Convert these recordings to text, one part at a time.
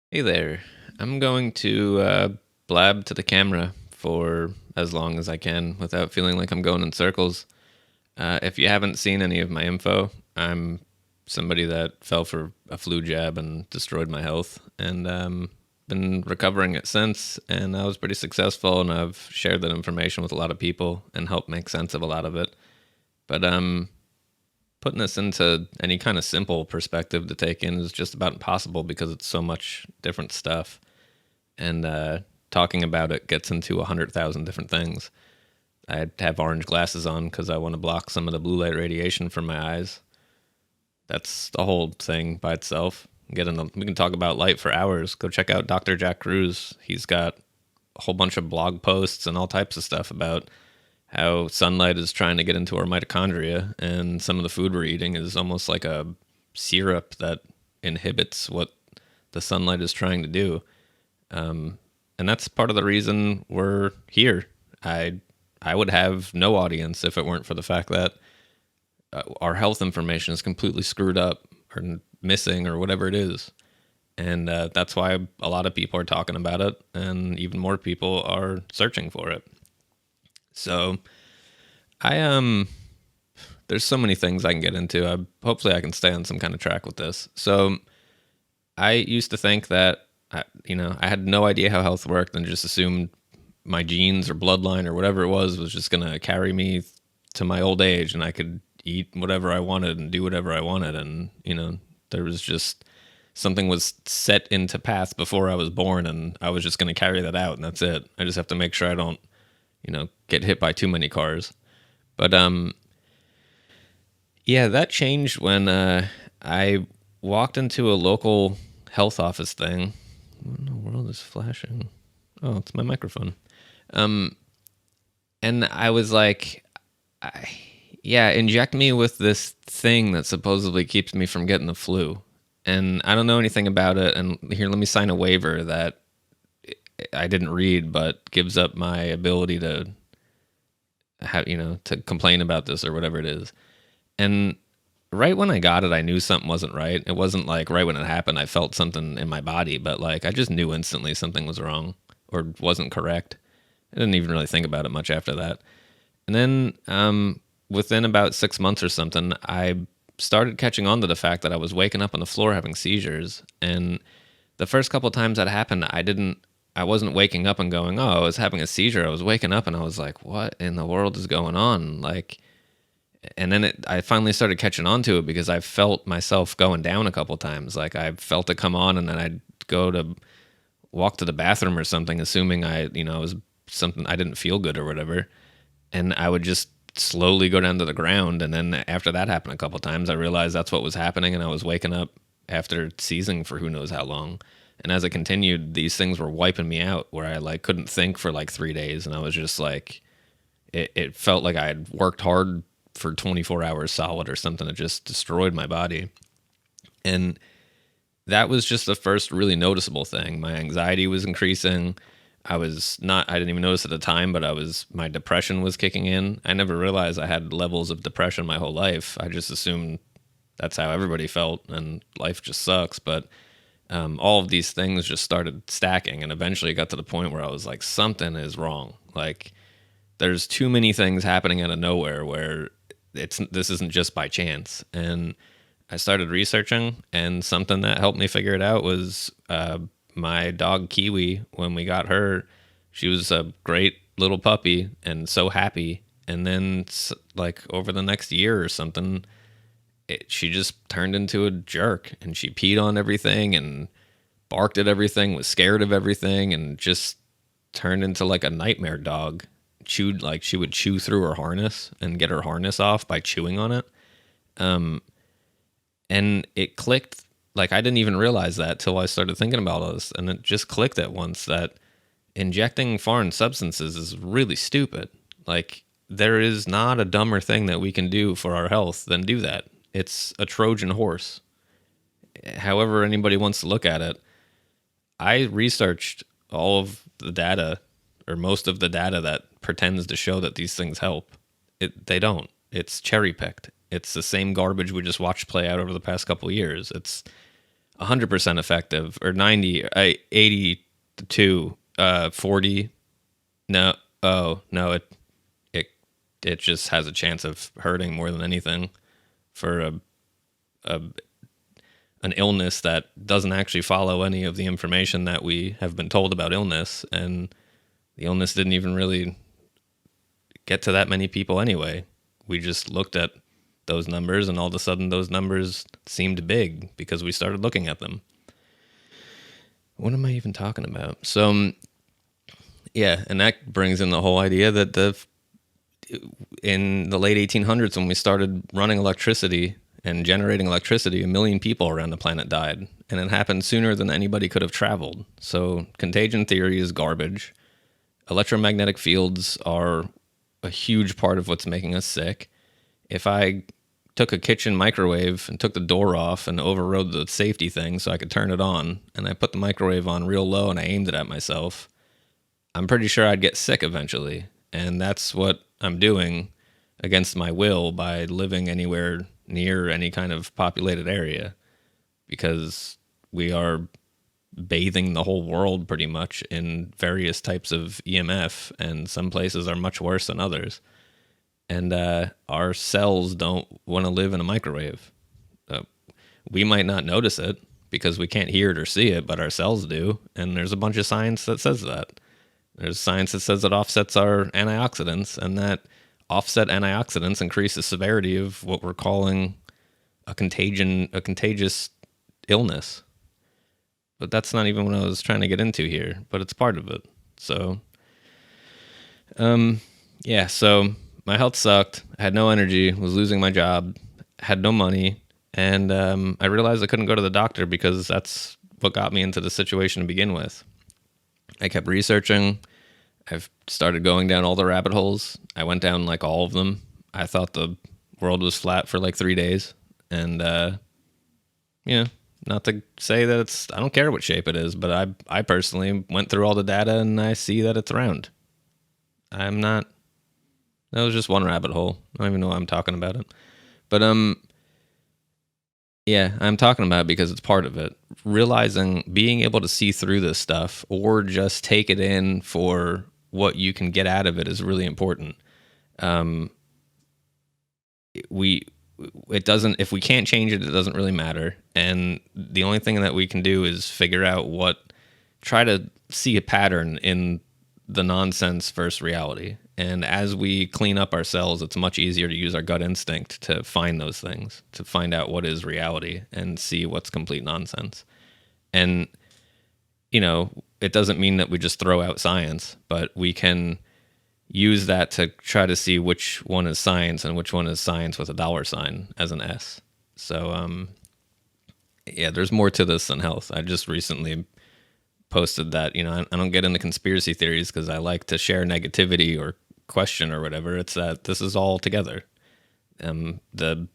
Hey there. I'm going to blab to the camera for as long as I can without feeling like I'm going in circles. If you haven't seen any of my info, I'm somebody that fell for a flu jab and destroyed my health, and been recovering it since. And I was pretty successful, and I've shared that information with a lot of people and helped make sense of a lot of it. But putting this into any kind of simple perspective to take in is just about impossible because it's so much different stuff. And talking about it gets into 100,000 different things. I have orange glasses on because I want to block some of the blue light radiation from my eyes. That's the whole thing by itself. We can talk about light for hours. Go check out Dr. Jack Cruz. He's got a whole bunch of blog posts and all types of stuff about how sunlight is trying to get into our mitochondria, and some of the food we're eating is almost like a syrup that inhibits what the sunlight is trying to do. And that's part of the reason we're here. I would have no audience if it weren't for the fact that our health information is completely screwed up or missing or whatever it is. And that's why a lot of people are talking about it, and even more people are searching for it. So I there's so many things I can get into. Hopefully I can stay on some kind of track with this. So I used to think that I had no idea how health worked and just assumed my genes or bloodline or whatever it was just going to carry me to my old age, and I could eat whatever I wanted and do whatever I wanted. And there was just something was set into path before I was born, and I was just going to carry that out, and that's it. I just have to make sure I don't get hit by too many cars. But yeah, that changed when I walked into a local health office thing. What in the world is flashing? Oh, it's my microphone. And I was like, yeah, inject me with this thing that supposedly keeps me from getting the flu. And I don't know anything about it. And here, let me sign a waiver that I didn't read, but gives up my ability to to complain about this or whatever it is. And right when I got it, I knew something wasn't right. It wasn't like right when it happened, I felt something in my body, but like I just knew instantly something was wrong or wasn't correct. I didn't even really think about it much after that. And then within about 6 months or something, I started catching on to the fact that I was waking up on the floor having seizures. And the first couple of times that happened, I wasn't waking up and going, oh, I was having a seizure. I was waking up and I was like, what in the world is going on? Like, and then I finally started catching on to it because I felt myself going down a couple of times. Like I felt it come on, and then I'd go to walk to the bathroom or something, assuming it was something I didn't feel good or whatever. And I would just slowly go down to the ground. And then after that happened a couple of times, I realized that's what was happening. And I was waking up after seizing for who knows how long. And as it continued, these things were wiping me out where I like couldn't think for like 3 days. And I was just like, it felt like I had worked hard for 24 hours solid or something that just destroyed my body. And that was just the first really noticeable thing. My anxiety was increasing. I didn't even notice at the time, but my depression was kicking in. I never realized I had levels of depression my whole life. I just assumed that's how everybody felt and life just sucks. But all of these things just started stacking, and eventually it got to the point where I was like, something is wrong. Like, there's too many things happening out of nowhere where this isn't just by chance. And I started researching, and something that helped me figure it out was my dog Kiwi. When we got her, she was a great little puppy and so happy. And then, like over the next year or something, she just turned into a jerk, and she peed on everything and barked at everything, was scared of everything, and just turned into like a nightmare dog. Chewed like she would chew through her harness and get her harness off by chewing on it. And it clicked. Like I didn't even realize that till I started thinking about all this, and it just clicked at once that injecting foreign substances is really stupid. Like there is not a dumber thing that we can do for our health than do that. It's a Trojan horse. However anybody wants to look at it, I researched all of the data or most of the data that pretends to show that these things help. They don't. It's cherry picked. It's the same garbage we just watched play out over the past couple of years. It's 100% effective, or 90, 82, 40. No, oh no, it it just has a chance of hurting more than anything for a an illness that doesn't actually follow any of the information that we have been told about illness, and the illness didn't even really get to that many people anyway. We just looked at those numbers, and all of a sudden those numbers seemed big because we started looking at them. What am I even talking about? So yeah, and that brings in the whole idea that in the late 1800s, when we started running electricity and generating electricity, 1 million people around the planet died, and it happened sooner than anybody could have traveled. So contagion theory is garbage. Electromagnetic fields are a huge part of what's making us sick. If I took a kitchen microwave and took the door off and overrode the safety thing so I could turn it on, and I put the microwave on real low and I aimed it at myself, I'm pretty sure I'd get sick eventually. And that's what I'm doing against my will by living anywhere near any kind of populated area, because we are bathing the whole world pretty much in various types of EMF, and some places are much worse than others. And our cells don't want to live in a microwave. We might not notice it because we can't hear it or see it, but our cells do. And there's a bunch of science that says that. There's science that says it offsets our antioxidants, and that offset antioxidants increase the severity of what we're calling a contagious illness. But that's not even what I was trying to get into here, but it's part of it. So, yeah, so my health sucked. I had no energy, was losing my job, had no money, and I realized I couldn't go to the doctor because that's what got me into the situation to begin with. I kept researching. I've started going down all the rabbit holes. I went down like all of them. I thought the world was flat for like 3 days. And, not to say that I don't care what shape it is, but I personally went through all the data and I see that it's round. That was just one rabbit hole. I don't even know why I'm talking about it. But, yeah, I'm talking about it because it's part of it. Realizing, being able to see through this stuff or just take it in for what you can get out of it is really important. It doesn't, if we can't change it, it doesn't really matter. And the only thing that we can do is figure out try to see a pattern in the nonsense versus reality. And as we clean up ourselves, it's much easier to use our gut instinct to find those things, to find out what is reality and see what's complete nonsense. And, it doesn't mean that we just throw out science, but we can use that to try to see which one is science and which one is science with a dollar sign as an S. So, yeah, there's more to this than health. I just recently posted that, I don't get into conspiracy theories because I like to share negativity or question or whatever. It's that this is all together. That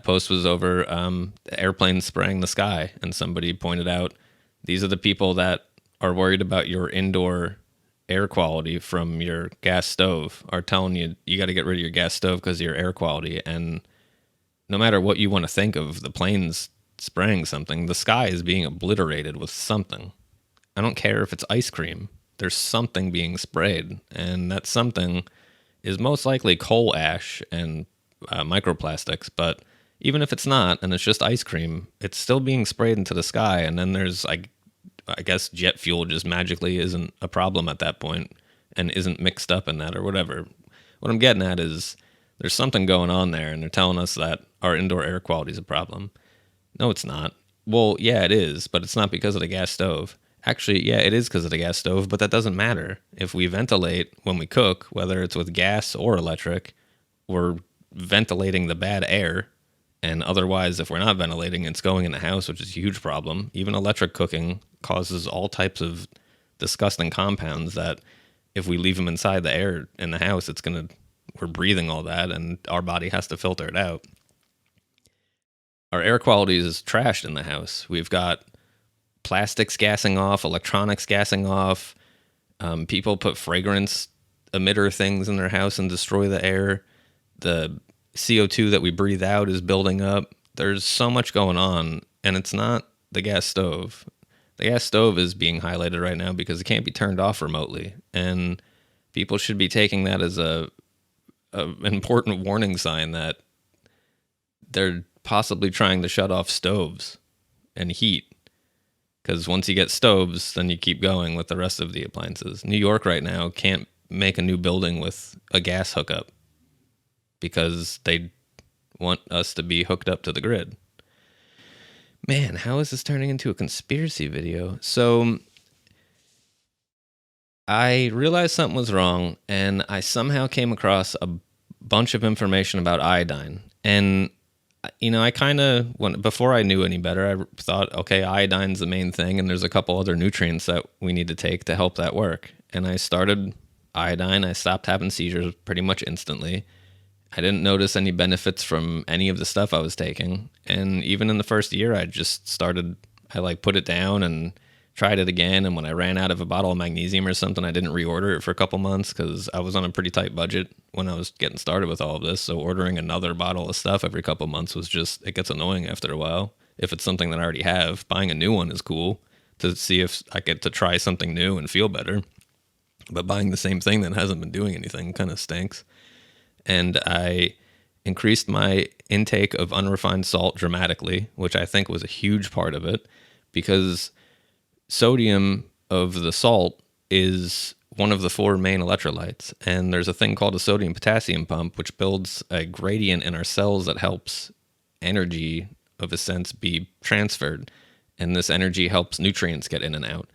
post was over airplanes spraying the sky, and somebody pointed out these are the people that are worried about your indoor air quality from your gas stove, are telling you got to get rid of your gas stove because of your air quality. And no matter what you want to think of the planes spraying something, the sky is being obliterated with something. I don't care if it's ice cream. There's something being sprayed, and that something is most likely coal ash and microplastics. But even if it's not, and it's just ice cream, it's still being sprayed into the sky. And then there's, I guess, jet fuel just magically isn't a problem at that point and isn't mixed up in that or whatever. What I'm getting at is there's something going on there, and they're telling us that our indoor air quality is a problem. No, it's not. Well, yeah, it is, but it's not because of the gas stove. Actually, yeah, it is because of the gas stove, but that doesn't matter. If we ventilate when we cook, whether it's with gas or electric, we're ventilating the bad air. And otherwise, if we're not ventilating, it's going in the house, which is a huge problem. Even electric cooking causes all types of disgusting compounds that if we leave them inside the air in the house, we're breathing all that, and our body has to filter it out. Our air quality is trashed in the house. We've got plastics gassing off, electronics gassing off. People put fragrance emitter things in their house and destroy the air. The CO2 that we breathe out is building up. There's so much going on, and it's not the gas stove. The gas stove is being highlighted right now because it can't be turned off remotely, and people should be taking that as a important warning sign that they're possibly trying to shut off stoves and heat. Because once you get stoves, then you keep going with the rest of the appliances. New York right now can't make a new building with a gas hookup because they want us to be hooked up to the grid. Man, how is this turning into a conspiracy video? So I realized something was wrong, and I somehow came across a bunch of information about iodine. And I kind of, before I knew any better, I thought, okay, iodine's the main thing, and there's a couple other nutrients that we need to take to help that work. And I started iodine. I stopped having seizures pretty much instantly. I didn't notice any benefits from any of the stuff I was taking. And even in the first year, I put it down and tried it again. And when I ran out of a bottle of magnesium or something, I didn't reorder it for a couple months because I was on a pretty tight budget when I was getting started with all of this. So ordering another bottle of stuff every couple months it gets annoying after a while. If it's something that I already have, buying a new one is cool to see if I get to try something new and feel better. But buying the same thing that hasn't been doing anything kind of stinks. And I increased my intake of unrefined salt dramatically, which I think was a huge part of it, because sodium of the salt is one of the 4 main electrolytes. And there's a thing called a sodium-potassium pump, which builds a gradient in our cells that helps energy, of a sense, be transferred. And this energy helps nutrients get in and out.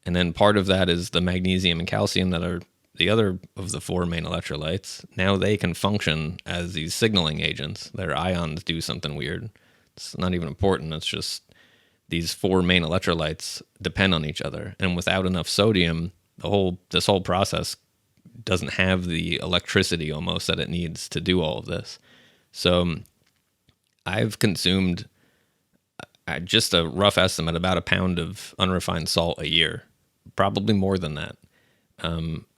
And then part of that is the magnesium and calcium that are the other of the 4 main electrolytes. Now they can function as these signaling agents. Their ions do something weird. It's not even important. It's just these 4 main electrolytes depend on each other. And without enough sodium, this whole process doesn't have the electricity almost that it needs to do all of this. So I've consumed, just a rough estimate, about a pound of unrefined salt a year. Probably more than that.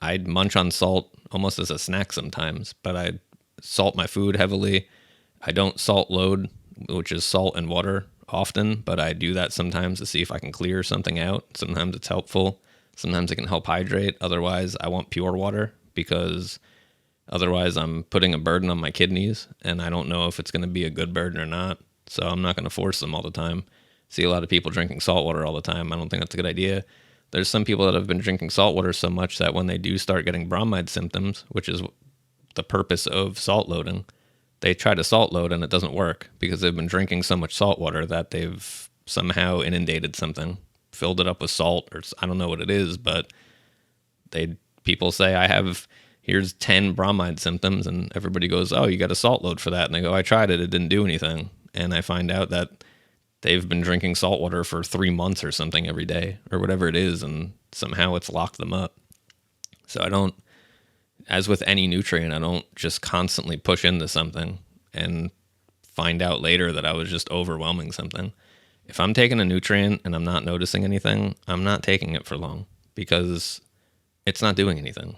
I'd munch on salt almost as a snack sometimes, but I salt my food heavily. I don't salt load, which is salt and water, often, but I do that sometimes to see if I can clear something out. Sometimes it's helpful. Sometimes it can help hydrate. Otherwise, I want pure water because otherwise I'm putting a burden on my kidneys, and I don't know if it's going to be a good burden or not. So I'm not going to force them all the time. See a lot of people drinking salt water all the time. I don't think that's a good idea. There's some people that have been drinking salt water so much that when they do start getting bromide symptoms, which is the purpose of salt loading, they try to salt load and it doesn't work because they've been drinking so much salt water that they've somehow inundated something, filled it up with salt, or I don't know what it is, but people say, here's 10 bromide symptoms, and everybody goes, oh, you got a salt load for that. And they go, I tried it. It didn't do anything. And I find out that they've been drinking salt water for 3 months or something every day or whatever it is, and somehow it's locked them up. So as with any nutrient, I don't just constantly push into something and find out later that I was just overwhelming something. If I'm taking a nutrient and I'm not noticing anything, I'm not taking it for long because it's not doing anything.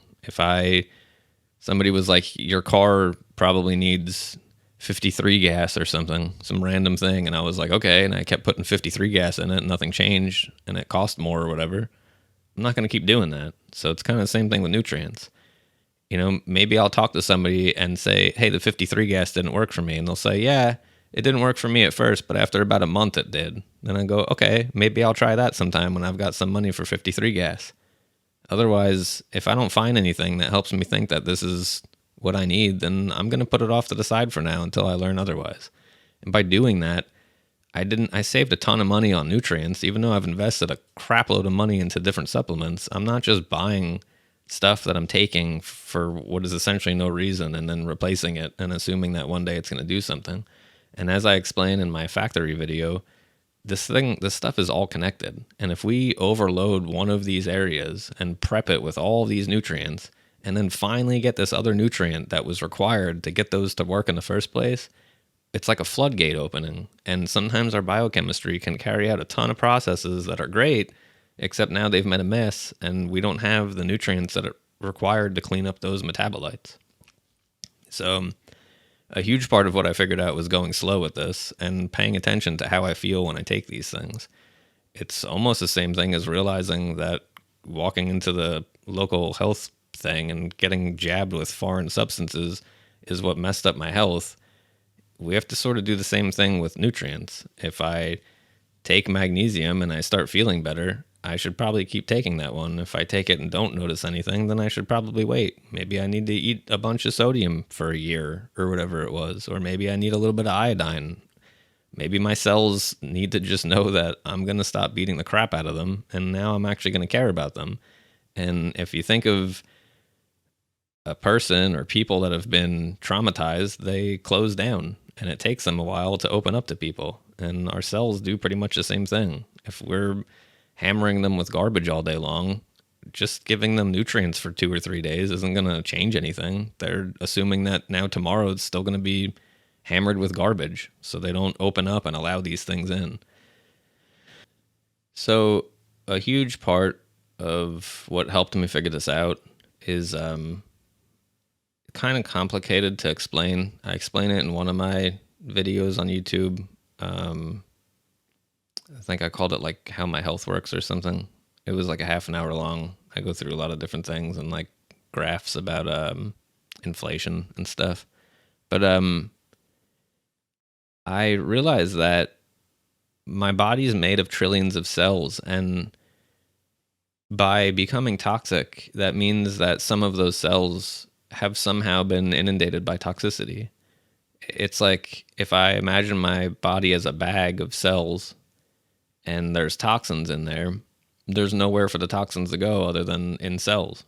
Somebody was like, your car probably needs 53 gas or something, some random thing. And I was like, okay. And I kept putting 53 gas in it and nothing changed and it cost more or whatever. I'm not going to keep doing that. So it's kind of the same thing with nutrients. Maybe I'll talk to somebody and say, hey, the 53 gas didn't work for me. And they'll say, yeah, it didn't work for me at first, but after about a month it did. Then I go, okay, maybe I'll try that sometime when I've got some money for 53 gas. Otherwise, if I don't find anything that helps me think that this is what I need, then I'm going to put it off to the side for now until I learn otherwise. And by doing that, I saved a ton of money on nutrients, even though I've invested a crap load of money into different supplements. I'm not just buying stuff that I'm taking for what is essentially no reason and then replacing it and assuming that one day it's going to do something. And as I explained in my factory video, this stuff is all connected. And if we overload one of these areas and prep it with all these nutrients, and then finally get this other nutrient that was required to get those to work in the first place, it's like a floodgate opening. And sometimes our biochemistry can carry out a ton of processes that are great, except now they've made a mess and we don't have the nutrients that are required to clean up those metabolites. So a huge part of what I figured out was going slow with this and paying attention to how I feel when I take these things. It's almost the same thing as realizing that walking into the local health thing and getting jabbed with foreign substances is what messed up my health. We have to sort of do the same thing with nutrients. If I take magnesium and I start feeling better, I should probably keep taking that one. If I take it and don't notice anything, then I should probably wait. Maybe I need to eat a bunch of sodium for a year or whatever it was. Or maybe I need a little bit of iodine. Maybe my cells need to just know that I'm going to stop beating the crap out of them, and now I'm actually going to care about them. And if you think of a person or people that have been traumatized, they close down, and it takes them a while to open up to people. And our cells do pretty much the same thing. If we're hammering them with garbage all day long, just giving them nutrients for 2 or 3 days isn't going to change anything. They're assuming that now tomorrow it's still going to be hammered with garbage, so they don't open up and allow these things in. So a huge part of what helped me figure this out is kind of complicated to explain. I explain it in one of my videos on YouTube. I think I called it like How My Health Works or something. It was like a half an hour long. I go through a lot of different things and like graphs about inflation and stuff. But I realized that my body is made of trillions of cells, and by becoming toxic, that means that some of those cells have somehow been inundated by toxicity. It's like if I imagine my body as a bag of cells and there's toxins in there, there's nowhere for the toxins to go other than in cells.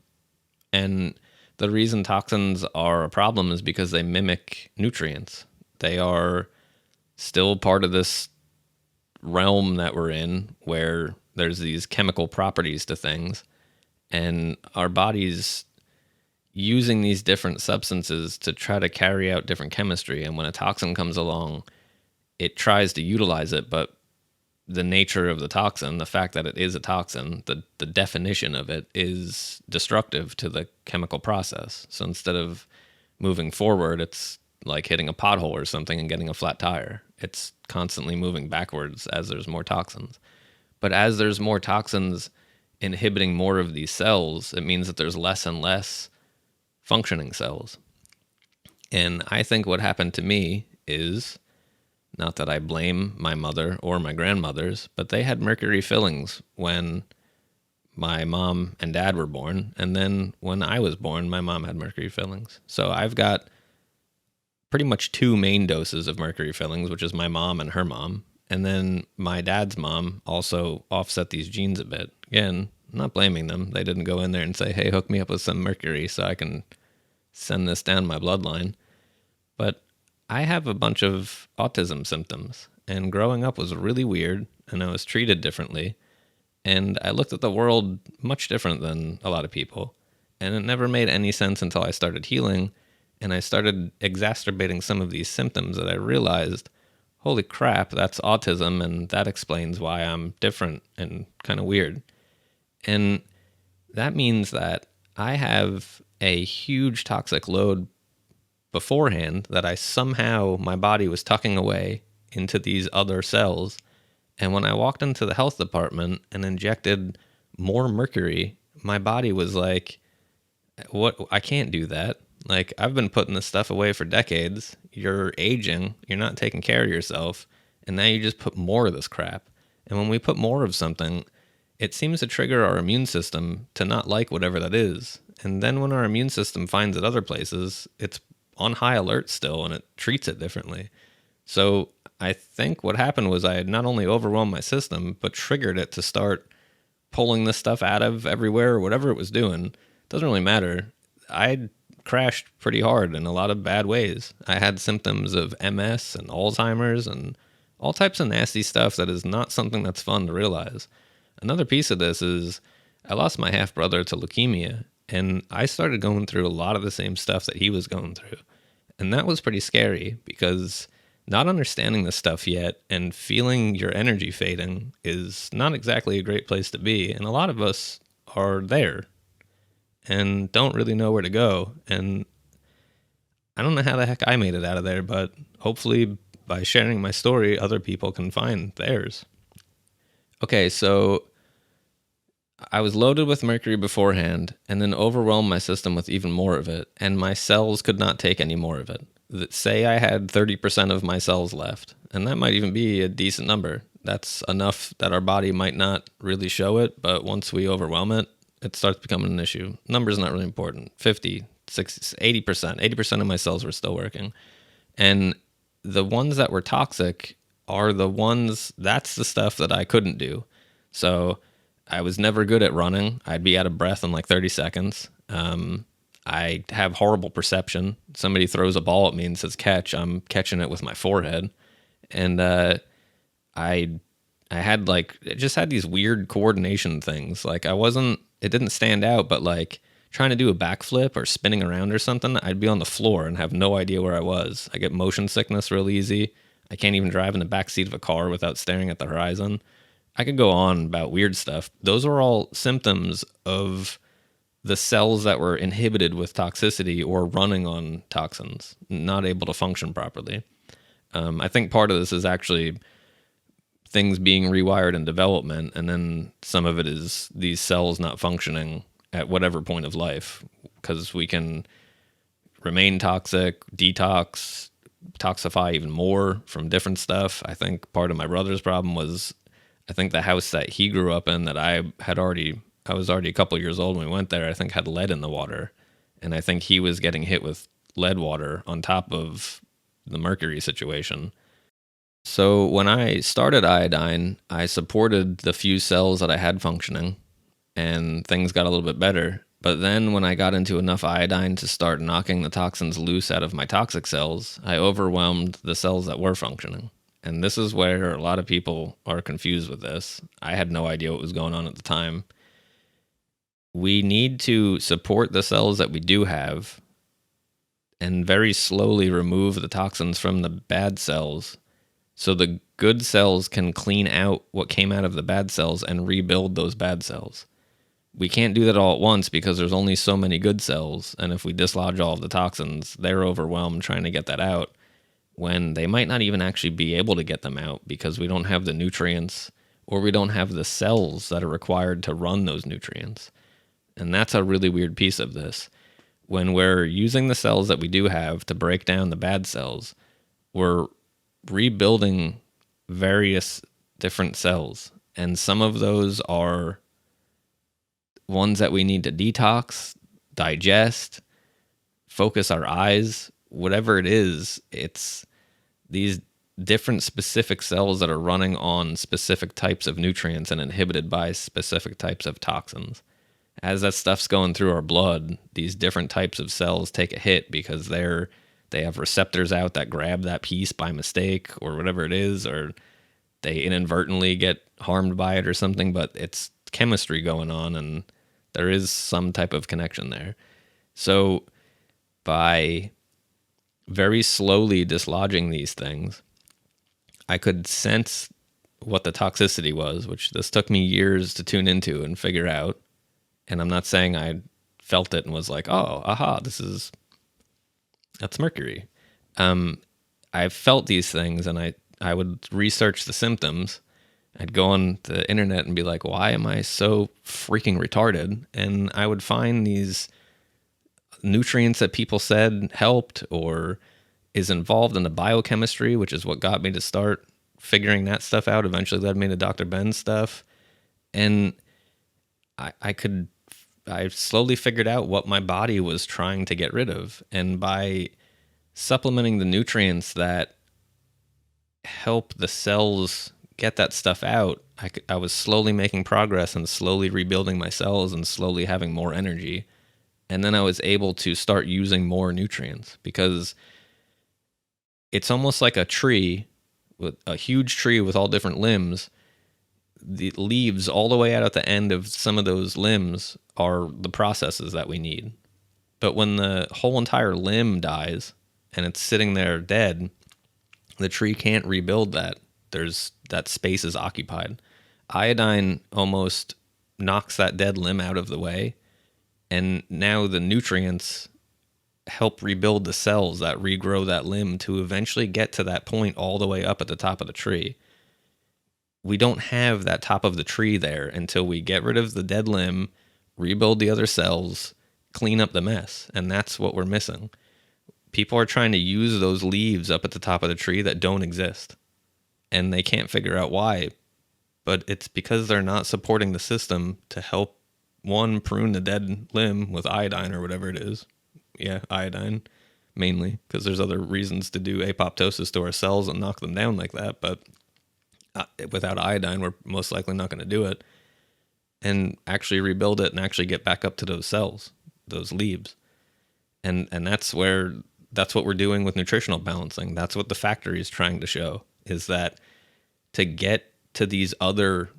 And the reason toxins are a problem is because they mimic nutrients. They are still part of this realm that we're in where there's these chemical properties to things, and our bodies using these different substances to try to carry out different chemistry. And when a toxin comes along, it tries to utilize it, but the nature of the toxin, the fact that it is a toxin, the definition of it is destructive to the chemical process. So instead of moving forward, it's like hitting a pothole or something and getting a flat tire. It's constantly moving backwards as there's more toxins. But as there's more toxins inhibiting more of these cells, it means that there's less and less functioning cells. And I think what happened to me is, not that I blame my mother or my grandmothers, but they had mercury fillings when my mom and dad were born. And then when I was born, my mom had mercury fillings. So I've got pretty much 2 main doses of mercury fillings, which is my mom and her mom. And then my dad's mom also offset these genes a bit. Again, I'm not blaming them. They didn't go in there and say, hey, hook me up with some mercury so I can send this down my bloodline. But I have a bunch of autism symptoms, and growing up was really weird, and I was treated differently. And I looked at the world much different than a lot of people. And it never made any sense until I started healing, and I started exacerbating some of these symptoms that I realized, holy crap, that's autism, and that explains why I'm different and kind of weird. And that means that I have a huge toxic load beforehand that my body was tucking away into these other cells. And when I walked into the health department and injected more mercury, my body was like, what? I can't do that. Like, I've been putting this stuff away for decades. You're aging. You're not taking care of yourself. And now you just put more of this crap. And when we put more of something, it seems to trigger our immune system to not like whatever that is. And then when our immune system finds it other places, it's on high alert still, and it treats it differently. So I think what happened was I had not only overwhelmed my system, but triggered it to start pulling this stuff out of everywhere or whatever it was doing. Doesn't really matter. I crashed pretty hard in a lot of bad ways. I had symptoms of MS and Alzheimer's and all types of nasty stuff that is not something that's fun to realize. Another piece of this is I lost my half brother to leukemia, and I started going through a lot of the same stuff that he was going through. And that was pretty scary because not understanding this stuff yet and feeling your energy fading is not exactly a great place to be. And a lot of us are there and don't really know where to go. And I don't know how the heck I made it out of there, but hopefully by sharing my story, other people can find theirs. Okay, so I was loaded with mercury beforehand and then overwhelmed my system with even more of it, and my cells could not take any more of it. Say I had 30% of my cells left, and that might even be a decent number. That's enough that our body might not really show it, but once we overwhelm it, it starts becoming an issue. Numbers not really important. 50, 60, 80%. 80% of my cells were still working. And the ones that were toxic are the ones, that's the stuff that I couldn't do. So I was never good at running. I'd be out of breath in like 30 seconds. I have horrible perception. Somebody throws a ball at me and says catch, I'm catching it with my forehead. And I had like, it just had these weird coordination things. Like it didn't stand out, but like trying to do a backflip or spinning around or something, I'd be on the floor and have no idea where I was. I get motion sickness real easy. I can't even drive in the back seat of a car without staring at the horizon. I could go on about weird stuff. Those are all symptoms of the cells that were inhibited with toxicity or running on toxins, not able to function properly. I think part of this is actually things being rewired in development, and then some of it is these cells not functioning at whatever point of life, because we can remain toxic, detox, toxify even more from different stuff. I think part of my brother's problem was, I think the house that he grew up in that I was already a couple of years old when we went there, I think had lead in the water. And I think he was getting hit with lead water on top of the mercury situation. So when I started iodine, I supported the few cells that I had functioning, and things got a little bit better. But then when I got into enough iodine to start knocking the toxins loose out of my toxic cells, I overwhelmed the cells that were functioning. And this is where a lot of people are confused with this. I had no idea what was going on at the time. We need to support the cells that we do have and very slowly remove the toxins from the bad cells so the good cells can clean out what came out of the bad cells and rebuild those bad cells. We can't do that all at once because there's only so many good cells, and if we dislodge all of the toxins, they're overwhelmed trying to get that out when they might not even actually be able to get them out because we don't have the nutrients or we don't have the cells that are required to run those nutrients. And that's a really weird piece of this. When we're using the cells that we do have to break down the bad cells, we're rebuilding various different cells. And some of those are ones that we need to detox, digest, focus our eyes, whatever it is. It's these different specific cells that are running on specific types of nutrients and inhibited by specific types of toxins. As that stuff's going through our blood, these different types of cells take a hit because they have receptors out that grab that piece by mistake or whatever it is, or they inadvertently get harmed by it or something, but it's chemistry going on and there is some type of connection there. So by very slowly dislodging these things, I could sense what the toxicity was, which this took me years to tune into and figure out. And I'm not saying I felt it and was like, oh, aha, that's mercury. I felt these things and I would research the symptoms. I'd go on the internet and be like, why am I so freaking retarded? And I would find these nutrients that people said helped or is involved in the biochemistry, which is what got me to start figuring that stuff out. Eventually led me to Dr. Ben's stuff. And I slowly figured out what my body was trying to get rid of. And by supplementing the nutrients that help the cells get that stuff out, I was slowly making progress and slowly rebuilding my cells and slowly having more energy. And then I was able to start using more nutrients because it's almost like a tree, with a huge tree with all different limbs. The leaves all the way out at the end of some of those limbs are the processes that we need. But when the whole entire limb dies and it's sitting there dead, the tree can't rebuild that. That space is occupied. Iodine almost knocks that dead limb out of the way, and now the nutrients help rebuild the cells that regrow that limb to eventually get to that point all the way up at the top of the tree. We don't have that top of the tree there until we get rid of the dead limb, rebuild the other cells, clean up the mess. And that's what we're missing. People are trying to use those leaves up at the top of the tree that don't exist. And they can't figure out why. But it's because they're not supporting the system to help, one, prune the dead limb with iodine or whatever it is. Yeah, iodine, mainly, because there's other reasons to do apoptosis to our cells and knock them down like that. But without iodine, we're most likely not going to do it. And actually rebuild it and actually get back up to those cells, those leaves. And that's what we're doing with nutritional balancing. That's what the factory is trying to show, is that to get to these other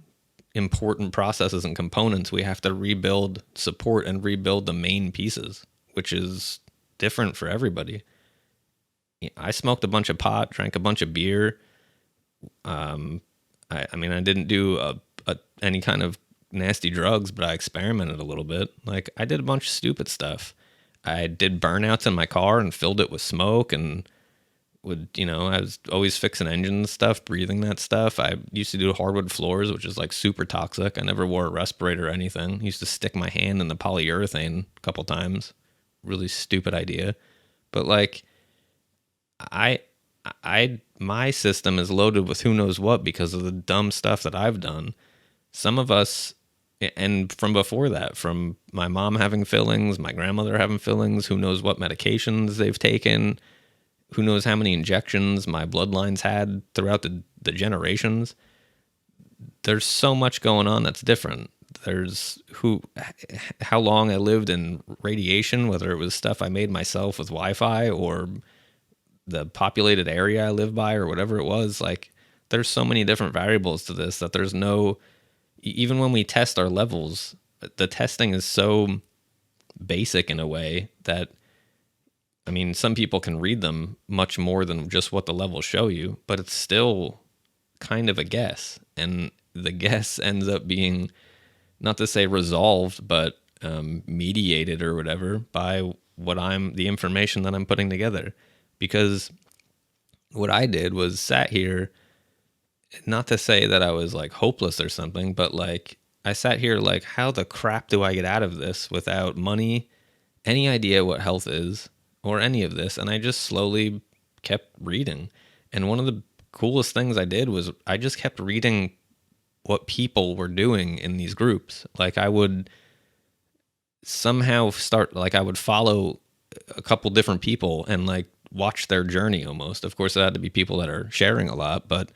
important processes and components, we have to rebuild support and rebuild the main pieces, which is different for everybody. I smoked a bunch of pot, drank a bunch of beer. I mean, I didn't do any kind of nasty drugs, but I experimented a little bit. Like, I did a bunch of stupid stuff. I did burnouts in my car and filled it with smoke, and I was always fixing engines stuff, breathing that stuff. I used to do hardwood floors, which is like super toxic. I never wore a respirator or anything. I used to stick my hand in the polyurethane a couple times. Really stupid idea. But like, my system is loaded with who knows what because of the dumb stuff that I've done. Some of us, and from before that, from my mom having fillings, my grandmother having fillings, who knows what medications they've taken, who knows how many injections my bloodlines had throughout the generations. There's so much going on that's different. There's how long I lived in radiation, whether it was stuff I made myself with Wi-Fi or the populated area I live by or whatever it was. Like, there's so many different variables to this that there's no, even when we test our levels, the testing is so basic in a way that, I mean, some people can read them much more than just what the levels show you, but it's still kind of a guess. And the guess ends up being, not to say resolved, but mediated or whatever by the information that I'm putting together. Because what I did was sat here, not to say that I was like hopeless or something, but like I sat here like, how the crap do I get out of this without money, any idea what health is, or any of this? And I just slowly kept reading. And one of the coolest things I did was I just kept reading what people were doing in these groups. Like, I would somehow I would follow a couple different people and like watch their journey almost. Of course, it had to be people that are sharing a lot, but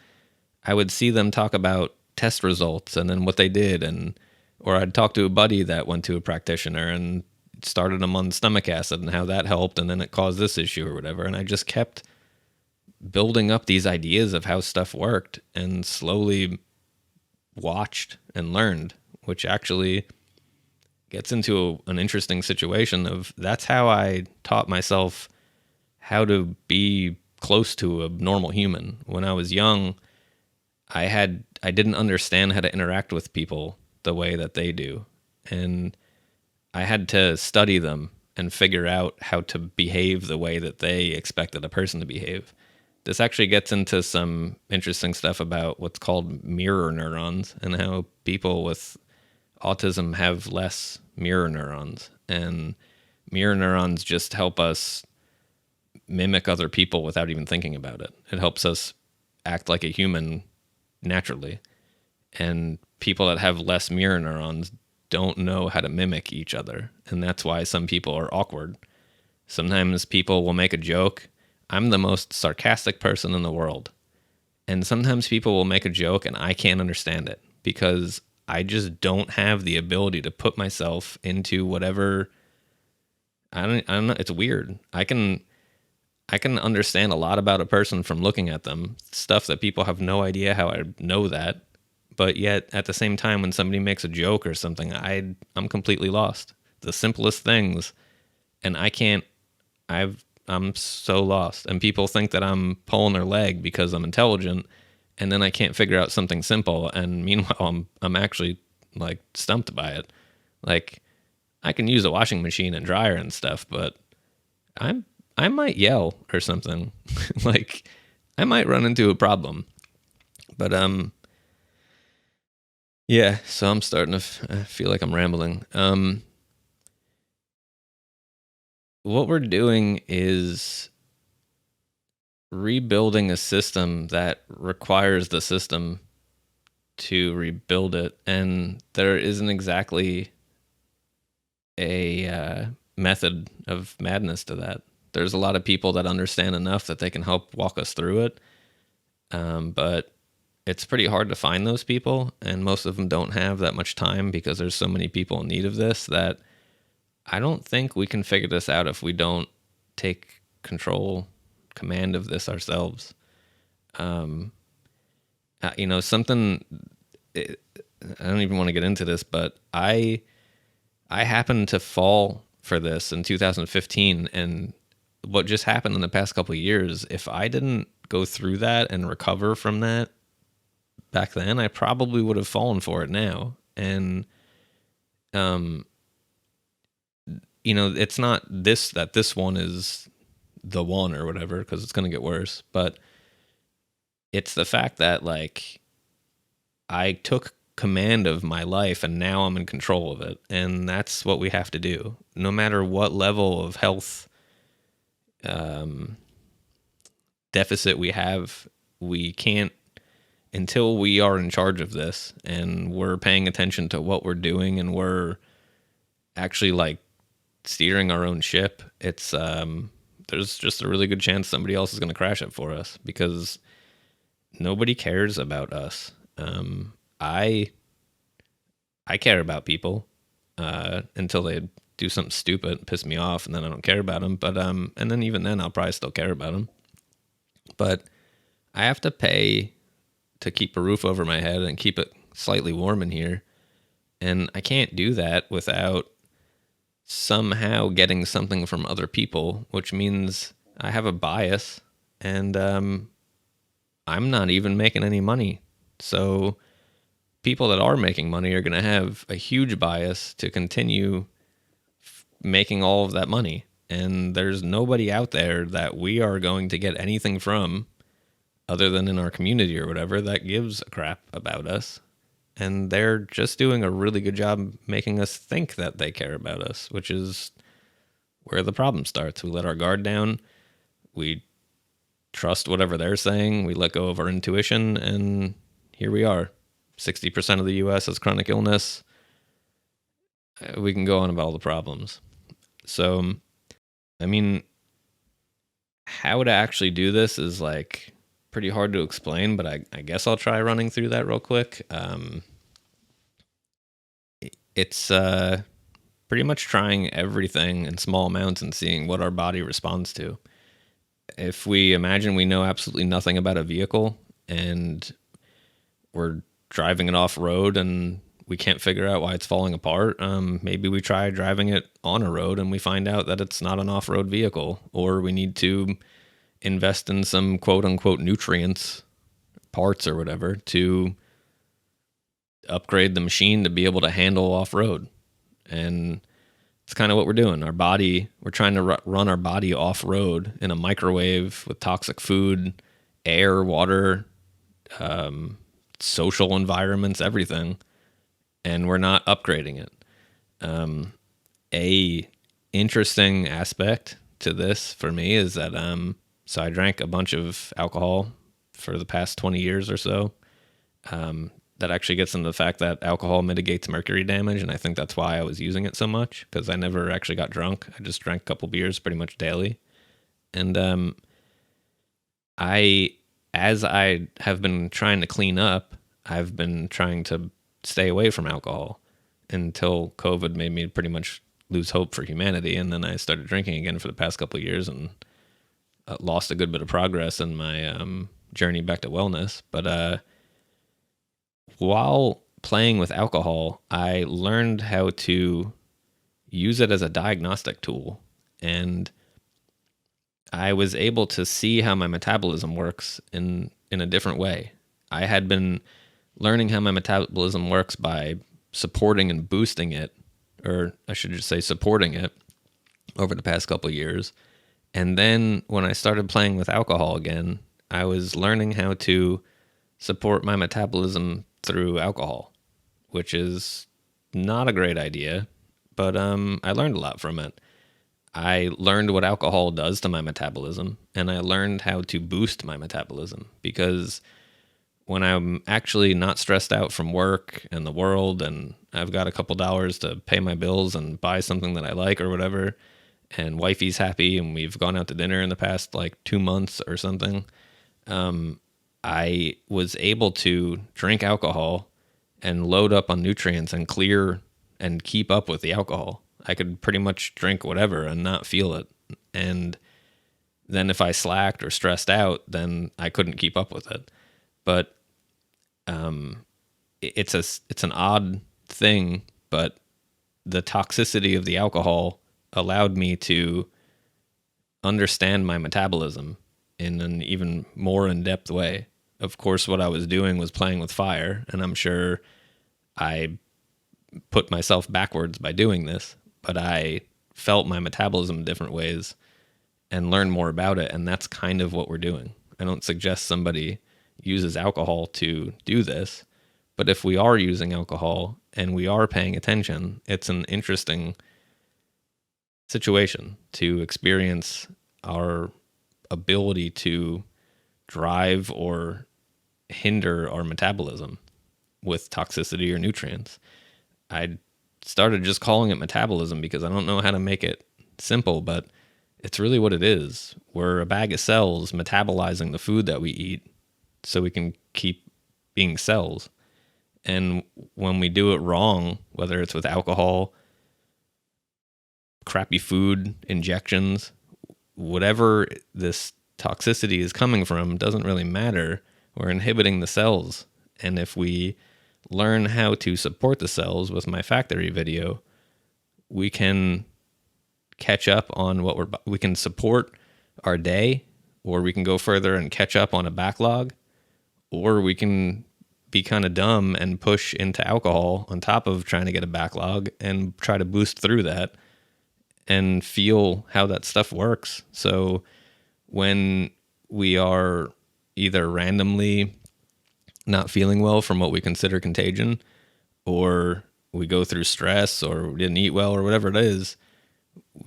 I would see them talk about test results and then what they did. Or I'd talk to a buddy that went to a practitioner and started them on stomach acid and how that helped, and then it caused this issue or whatever. And I just kept building up these ideas of how stuff worked and slowly watched and learned, which actually gets into an interesting situation of, that's how I taught myself how to be close to a normal human. When I was young, I didn't understand how to interact with people the way that they do. And I had to study them and figure out how to behave the way that they expected a person to behave. This actually gets into some interesting stuff about what's called mirror neurons and how people with autism have less mirror neurons. And mirror neurons just help us mimic other people without even thinking about it. It helps us act like a human naturally. And people that have less mirror neurons don't know how to mimic each other. And that's why some people are awkward. Sometimes people will make a joke. I'm the most sarcastic person in the world. And sometimes people will make a joke and I can't understand it because I just don't have the ability to put myself into whatever. I don't know. It's weird. I can understand a lot about a person from looking at them, stuff that people have no idea how I know that. But yet at the same time, when somebody makes a joke or something, I'm completely lost. The simplest things. And I'm so lost. And people think that I'm pulling their leg because I'm intelligent. And then I can't figure out something simple. And meanwhile, I'm actually like stumped by it. Like, I can use a washing machine and dryer and stuff, but I'm I might yell or something. Like I might run into a problem. But yeah, so I'm starting to feel like I'm rambling. What we're doing is rebuilding a system that requires the system to rebuild it, and there isn't exactly a method of madness to that. There's a lot of people that understand enough that they can help walk us through it, but it's pretty hard to find those people, and most of them don't have that much time because there's so many people in need of this that I don't think we can figure this out if we don't take command of this ourselves. Something. I don't even want to get into this, but I happened to fall for this in 2015, and what just happened in the past couple of years, if I didn't go through that and recover from that back then, I probably would have fallen for it now. And um it's not this one is the one or whatever, because it's going to get worse, but it's the fact that like I took command of my life and now I'm in control of it. And that's what we have to do. No matter what level of health deficit we have, we can't, until we are in charge of this and we're paying attention to what we're doing and we're actually like steering our own ship. It's there's just a really good chance somebody else is going to crash it for us because nobody cares about us. I care about people until they do something stupid and piss me off, and then I don't care about them. But and then even then, I'll probably still care about them. But I have to pay to keep a roof over my head and keep it slightly warm in here, and I can't do that without somehow getting something from other people, which means I have a bias, and I'm not even making any money. So people that are making money are going to have a huge bias to continue making all of that money. And there's nobody out there that we are going to get anything from other than in our community or whatever that gives a crap about us. And they're just doing a really good job making us think that they care about us, which is where the problem starts. We let our guard down. We trust whatever they're saying. We let go of our intuition, and here we are. 60% of the US has chronic illness. We can go on about all the problems. So, I mean, how to actually do this is like pretty hard to explain, but I guess I'll try running through that real quick. It's pretty much trying everything in small amounts and seeing what our body responds to. If we imagine we know absolutely nothing about a vehicle and we're driving it off road and we can't figure out why it's falling apart, maybe we try driving it on a road and we find out that it's not an off-road vehicle, or we need to invest in some quote-unquote nutrients, parts or whatever, to upgrade the machine to be able to handle off-road. And it's kind of what we're doing. We're trying to run our body off-road in a microwave with toxic food, air, water, social environments, everything, and we're not upgrading it. A interesting aspect to this for me is that so I drank a bunch of alcohol for the past 20 years or so. That actually gets into the fact that alcohol mitigates mercury damage, and I think that's why I was using it so much, because I never actually got drunk. I just drank a couple beers pretty much daily. And as I have been trying to clean up, I've been trying to stay away from alcohol until COVID made me pretty much lose hope for humanity. And then I started drinking again for the past couple of years and lost a good bit of progress in my journey back to wellness. But while playing with alcohol, I learned how to use it as a diagnostic tool. And I was able to see how my metabolism works in a different way. I had been learning how my metabolism works by supporting and boosting it, or I should just say supporting it, over the past couple of years. And then when I started playing with alcohol again, I was learning how to support my metabolism through alcohol, which is not a great idea, but I learned a lot from it. I learned what alcohol does to my metabolism, and I learned how to boost my metabolism because when I'm actually not stressed out from work and the world, and I've got a couple dollars to pay my bills and buy something that I like or whatever, and wifey's happy, and we've gone out to dinner in the past like 2 months or something, I was able to drink alcohol and load up on nutrients and clear and keep up with the alcohol. I could pretty much drink whatever and not feel it. And then if I slacked or stressed out, then I couldn't keep up with it. But it's an odd thing, but the toxicity of the alcohol allowed me to understand my metabolism in an even more in-depth way. Of course, what I was doing was playing with fire, and I'm sure I put myself backwards by doing this, but I felt my metabolism in different ways and learned more about it, and that's kind of what we're doing. I don't suggest somebody uses alcohol to do this, but if we are using alcohol and we are paying attention, it's an interesting situation to experience our ability to drive or hinder our metabolism with toxicity or nutrients. I started just calling it metabolism because I don't know how to make it simple, but it's really what it is. We're a bag of cells metabolizing the food that we eat so we can keep being cells. And when we do it wrong, whether it's with alcohol, crappy food, injections, whatever this toxicity is coming from doesn't really matter. We're inhibiting the cells. And if we learn how to support the cells with my factory video, we can catch up on we can support our day, or we can go further and catch up on a backlog, or we can be kind of dumb and push into alcohol on top of trying to get a backlog and try to boost through that and feel how that stuff works. So when we are either randomly not feeling well from what we consider contagion, or we go through stress, or we didn't eat well, or whatever it is,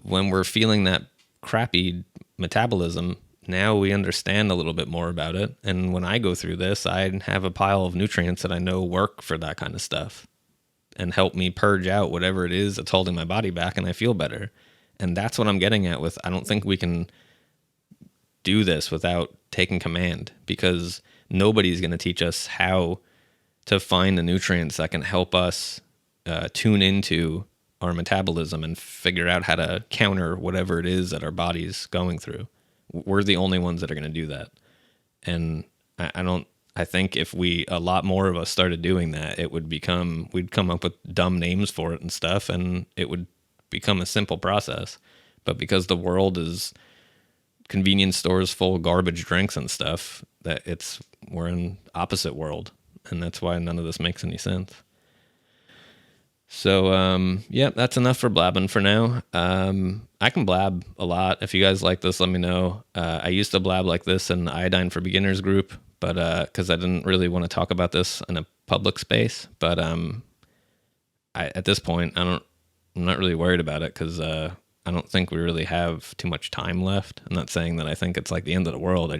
when we're feeling that crappy metabolism, now we understand a little bit more about it. And when I go through this, I have a pile of nutrients that I know work for that kind of stuff and help me purge out whatever it is that's holding my body back, and I feel better. And that's what I'm getting at with, I don't think we can do this without taking command, because nobody's going to teach us how to find the nutrients that can help us tune into our metabolism and figure out how to counter whatever it is that our body's going through. We're the only ones that are going to do that. And I think if a lot more of us started doing that, we'd come up with dumb names for it and stuff, and it would become a simple process. But because the world is convenience stores full of garbage drinks and stuff, we're in opposite world, and that's why none of this makes any sense. So yeah, that's enough for blabbing for now. I can blab a lot. If you guys like this, let me know. I used to blab like this in the Iodine for Beginners group, but because I didn't really want to talk about this in a public space. But at this point, I'm not really worried about it, because I don't think we really have too much time left. I'm not saying that I think it's like the end of the world.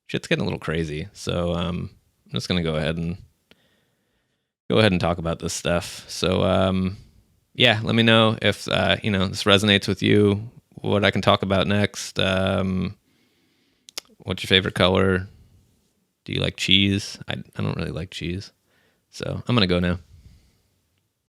Shit's getting a little crazy. So I'm just gonna go ahead and talk about this stuff. So yeah, let me know if this resonates with you, what I can talk about next. What's your favorite color? Do you like cheese? I don't really like cheese. So I'm gonna go now.